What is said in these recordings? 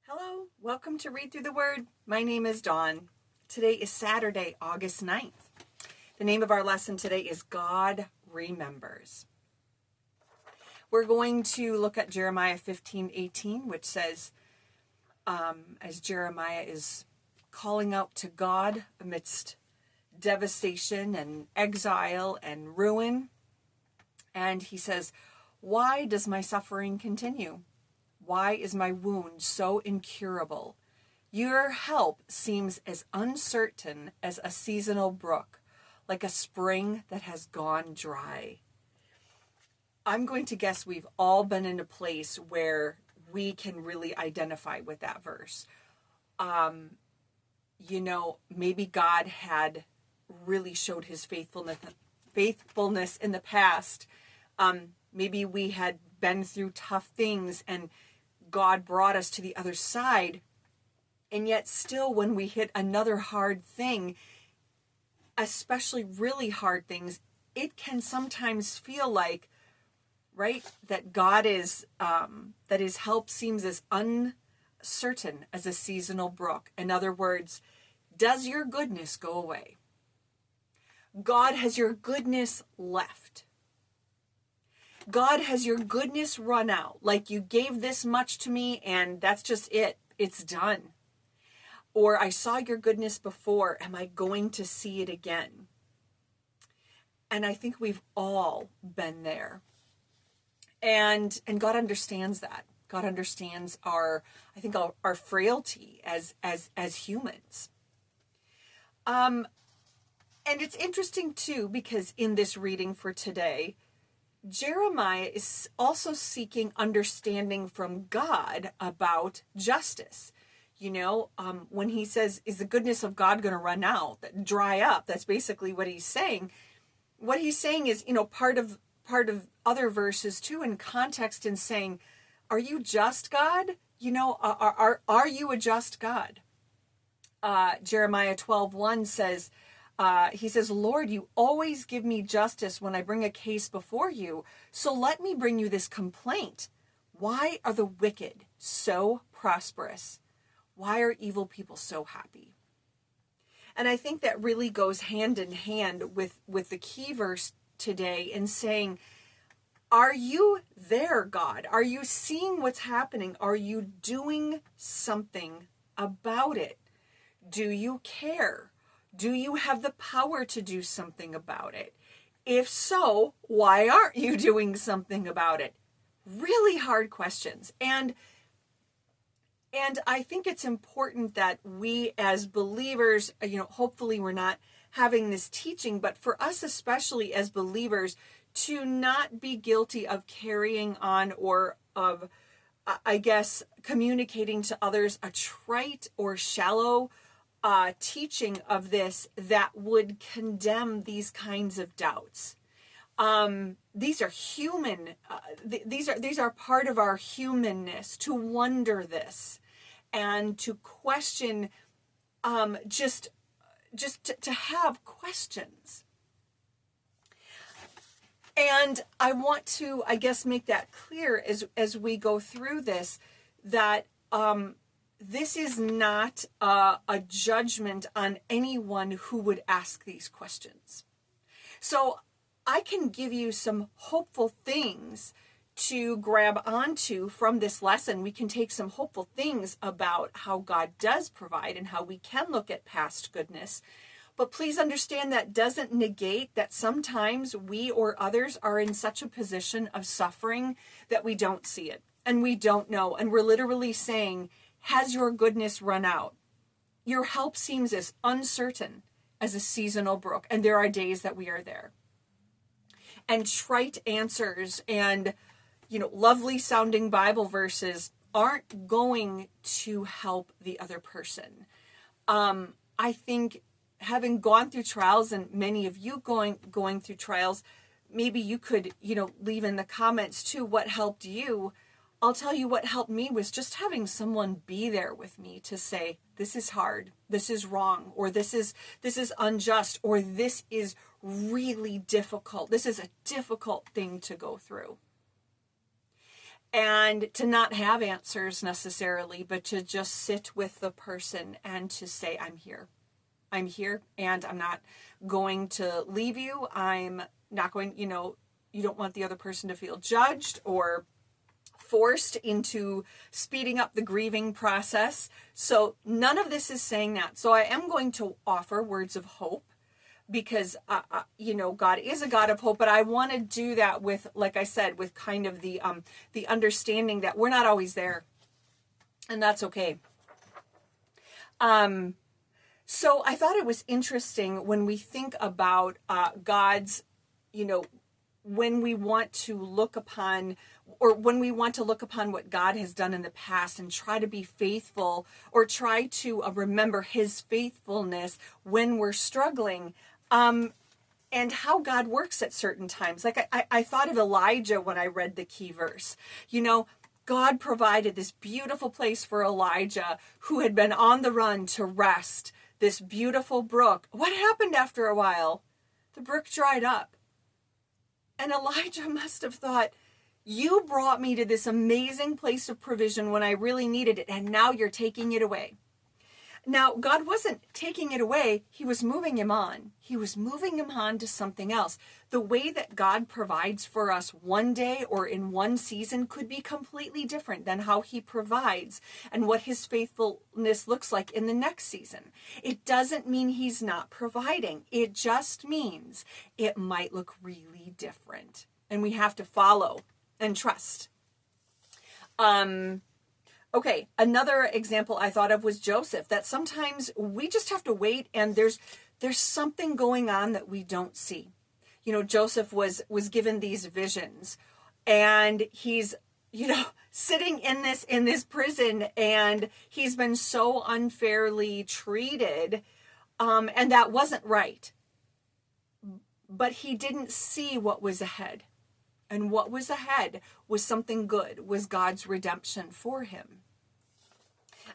Hello, welcome to Read Through the Word. My name is Dawn. Today is Saturday, August 9th. The name of our lesson today is God Remembers. We're going to look at Jeremiah 15:18, which says, as Jeremiah is calling out to God amidst devastation and exile and ruin, and he says, "Why does my suffering continue? Why is my wound so incurable? Your help seems as uncertain as a seasonal brook, like a spring that has gone dry." I'm going to guess we've all been in a place where we can really identify with that verse. Maybe God had really showed his faithfulness in the past. Maybe we had been through tough things and God brought us to the other side. And yet still, when we hit another hard thing, especially really hard things, it can sometimes feel like, right, that God is, that his help seems as uncertain as a seasonal brook. In other words, does your goodness go away? God, has your goodness left? God, has your goodness run out? Like, you gave this much to me and that's just it. It's done. Or, I saw your goodness before. Am I going to see it again? And I think we've all been there. And God understands that. God understands our frailty as humans. And it's interesting too, because in this reading for today, Jeremiah is also seeking understanding from God about justice. When he says, is the goodness of God going to run out, dry up? That's basically what he's saying. What he's saying is, part of other verses too, in context, in saying, are you just, God? Are you a just God? Jeremiah 12:1 says, he says, "Lord, you always give me justice when I bring a case before you. So let me bring you this complaint. Why are the wicked so prosperous? Why are evil people so happy?" And I think that really goes hand in hand with the key verse today in saying, are you there, God? Are you seeing what's happening? Are you doing something about it? Do you care? Do you have the power to do something about it? If so, why aren't you doing something about it? Really hard questions. And I think it's important that we as believers, hopefully we're not having this teaching, but for us especially as believers, to not be guilty of carrying on or of, communicating to others a trite or shallow teaching of this that would condemn these kinds of doubts. These are human. These are part of our humanness, to wonder this and to question, just to have questions. And I want to, make that clear as we go through this, that this is not a judgment on anyone who would ask these questions. So I can give you some hopeful things to grab onto from this lesson. We can take some hopeful things about how God does provide and how we can look at past goodness. But please understand that doesn't negate that sometimes we or others are in such a position of suffering that we don't see it and we don't know. And we're literally saying, has your goodness run out? Your help seems as uncertain as a seasonal brook. And there are days that we are there. And trite answers and, lovely sounding Bible verses aren't going to help the other person. I think having gone through trials, and many of you going through trials, maybe you could, leave in the comments too what helped you. I'll tell you what helped me was just having someone be there with me to say, this is hard, this is wrong, or this is unjust, or this is really difficult. This is a difficult thing to go through. And to not have answers necessarily, but to just sit with the person and to say, I'm here. I'm here, and I'm not going to leave you. I'm not going, you don't want the other person to feel judged or forced into speeding up the grieving process. So none of this is saying that. So I am going to offer words of hope because, God is a God of hope, but I want to do that with, like I said, with kind of the understanding that we're not always there, and that's okay. So I thought it was interesting when we think about God's, when we want to look upon what God has done in the past and try to be faithful, or try to remember his faithfulness when we're struggling, and how God works at certain times. Like I thought of Elijah when I read the key verse. God provided this beautiful place for Elijah, who had been on the run, to rest. This beautiful brook. What happened after a while? The brook dried up. And Elijah must have thought, you brought me to this amazing place of provision when I really needed it, and now you're taking it away. Now, God wasn't taking it away. He was moving him on. He was moving him on to something else. The way that God provides for us one day or in one season could be completely different than how he provides and what his faithfulness looks like in the next season. It doesn't mean he's not providing. It just means it might look really different. And we have to follow and trust. Okay, another example I thought of was Joseph, that sometimes we just have to wait, and there's something going on that we don't see. Joseph was given these visions, and he's, sitting in this prison, and he's been so unfairly treated, and that wasn't right. But he didn't see what was ahead. And what was ahead was something good, was God's redemption for him.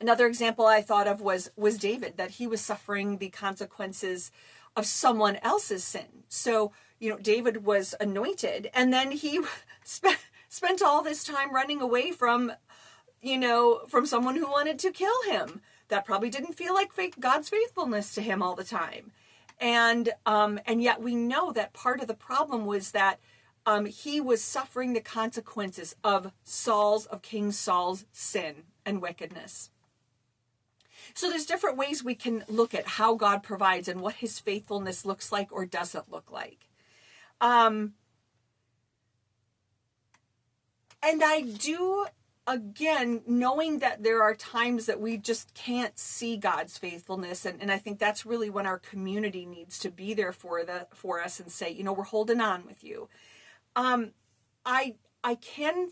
Another example I thought of was David, that he was suffering the consequences of someone else's sin. So, David was anointed, and then he spent all this time running away from someone who wanted to kill him. That probably didn't feel like God's faithfulness to him all the time. And yet we know that part of the problem was that he was suffering the consequences of King Saul's sin and wickedness. So there's different ways we can look at how God provides and what his faithfulness looks like or doesn't look like. And I do, again, knowing that there are times that we just can't see God's faithfulness. And I think that's really when our community needs to be there for us and say, we're holding on with you. I can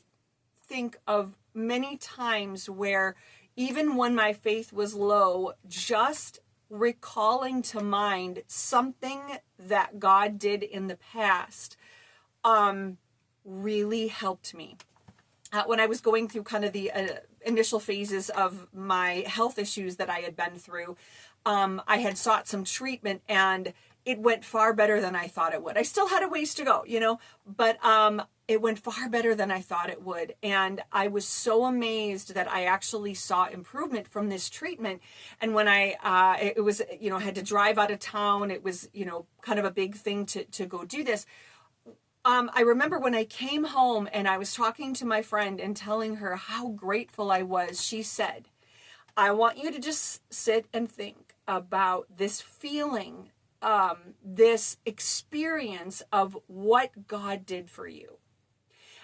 think of many times where even when my faith was low, just recalling to mind something that God did in the past, really helped me. When I was going through kind of the initial phases of my health issues that I had been through, I had sought some treatment, and it went far better than I thought it would. I still had a ways to go, but it went far better than I thought it would. And I was so amazed that I actually saw improvement from this treatment. And when I had to drive out of town, it was, kind of a big thing to go do this. I remember when I came home and I was talking to my friend and telling her how grateful I was, she said, I want you to just sit and think about this feeling, this experience of what God did for you.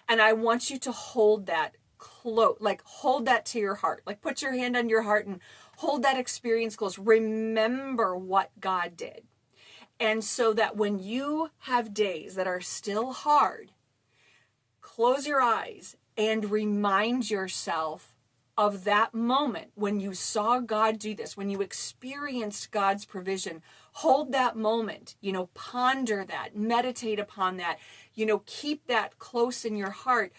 And I want you to hold that close, hold that to your heart. Put your hand on your heart and hold that experience close. Remember what God did. And so that when you have days that are still hard, close your eyes and remind yourself of that moment when you saw God do this, when you experienced God's provision. Hold that moment, ponder that, meditate upon that, keep that close in your heart.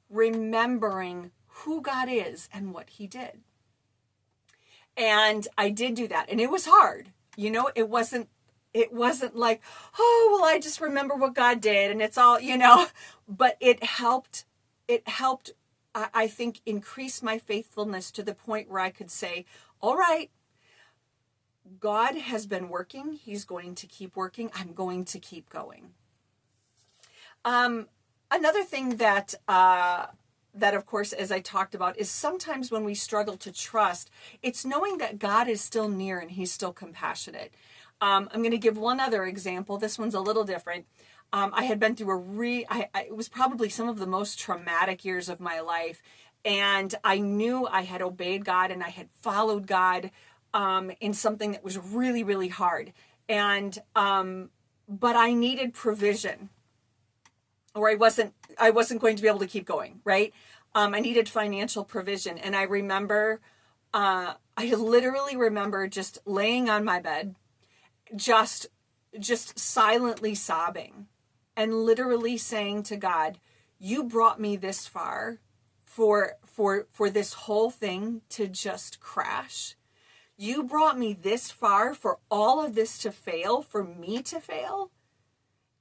remembering who God is and what he did. And I did do that. And it was hard. You know, it wasn't like, oh, well, I just remember what God did and it's all, you know, but it helped, I think, increase my faithfulness to the point where I could say, all right, God has been working. He's going to keep working. I'm going to keep going. Another thing that of course, as I talked about, is sometimes when we struggle to trust, it's knowing that God is still near and he's still compassionate. I'm going to give one other example. This one's a little different. I had been through it was probably some of the most traumatic years of my life. And I knew I had obeyed God and I had followed God in something that was really, really hard. And, but I needed provision, or I wasn't going to be able to keep going, right? I needed financial provision. And I remember, I literally remember just laying on my bed, just silently sobbing and literally saying to God, you brought me this far for this whole thing to just crash. You brought me this far for all of this to fail, for me to fail.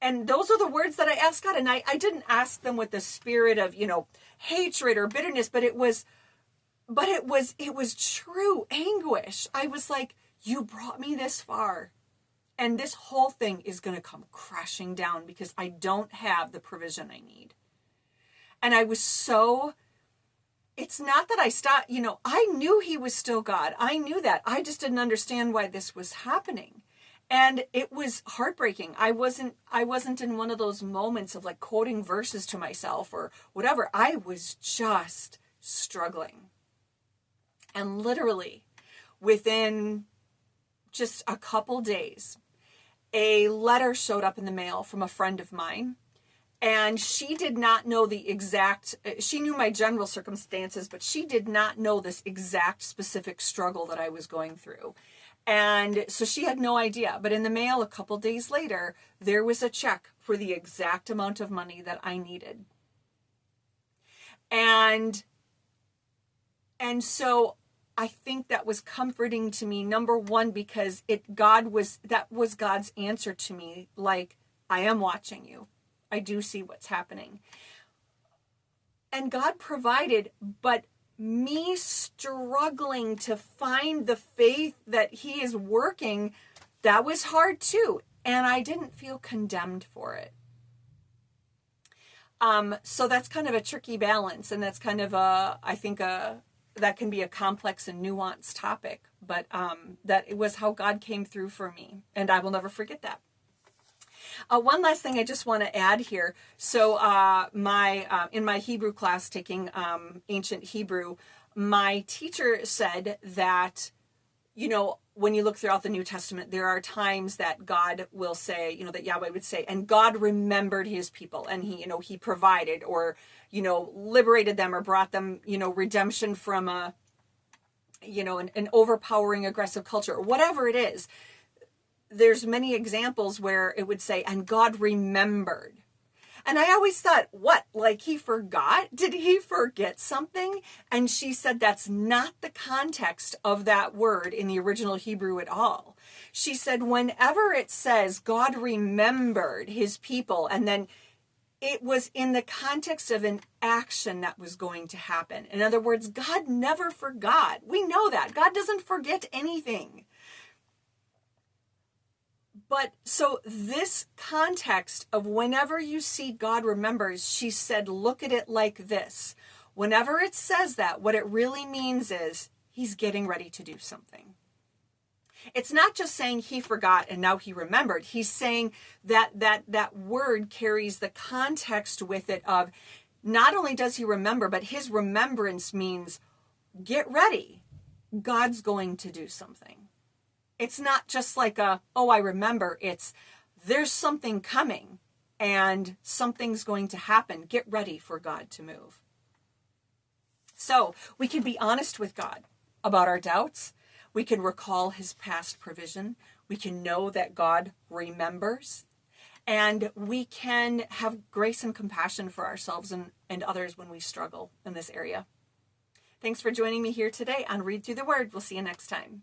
And those are the words that I asked God. And I didn't ask them with the spirit of, you know, hatred or bitterness, but it was true anguish. I was like, you brought me this far. And this whole thing is going to come crashing down because I don't have the provision I need. And I was so, it's not that I stopped, you know, I knew he was still God. I knew that. I just didn't understand why this was happening. And it was heartbreaking. I wasn't in one of those moments of like quoting verses to myself or whatever. I was just struggling. And literally within just a couple days, a letter showed up in the mail from a friend of mine. And she did not know she knew my general circumstances, but she did not know this exact specific struggle that I was going through. And so she had no idea. But in the mail a couple days later, there was a check for the exact amount of money that I needed. And so I think that was comforting to me, number one, because that was God's answer to me. Like, I am watching you. I do see what's happening. And God provided, but me struggling to find the faith that he is working, that was hard too. And I didn't feel condemned for it. So that's kind of a tricky balance. And that's kind of that can be a complex and nuanced topic, but that it was how God came through for me. And I will never forget that. One last thing I just want to add here. So in my Hebrew class, taking ancient Hebrew, my teacher said that, you know, when you look throughout the New Testament, there are times that God will say, you know, that Yahweh would say, and God remembered his people, and he, you know, he provided or, you know, liberated them or brought them, you know, redemption from an overpowering aggressive culture or whatever it is. There's many examples where it would say, and God remembered. And I always thought, what, like he forgot? Did he forget something? And she said that's not the context of that word in the original Hebrew at all. She said, whenever it says God remembered his people, and then it was in the context of an action that was going to happen. In other words, God never forgot. We know that. God doesn't forget anything. But so this context of whenever you see God remembers, she said, look at it like this. Whenever it says that, what it really means is he's getting ready to do something. It's not just saying he forgot and now he remembered. He's saying that word carries the context with it of not only does he remember, but his remembrance means get ready. God's going to do something. It's not just like I remember. It's there's something coming and something's going to happen. Get ready for God to move. So we can be honest with God about our doubts. We can recall his past provision. We can know that God remembers. And we can have grace and compassion for ourselves and others when we struggle in this area. Thanks for joining me here today on Read Through the Word. We'll see you next time.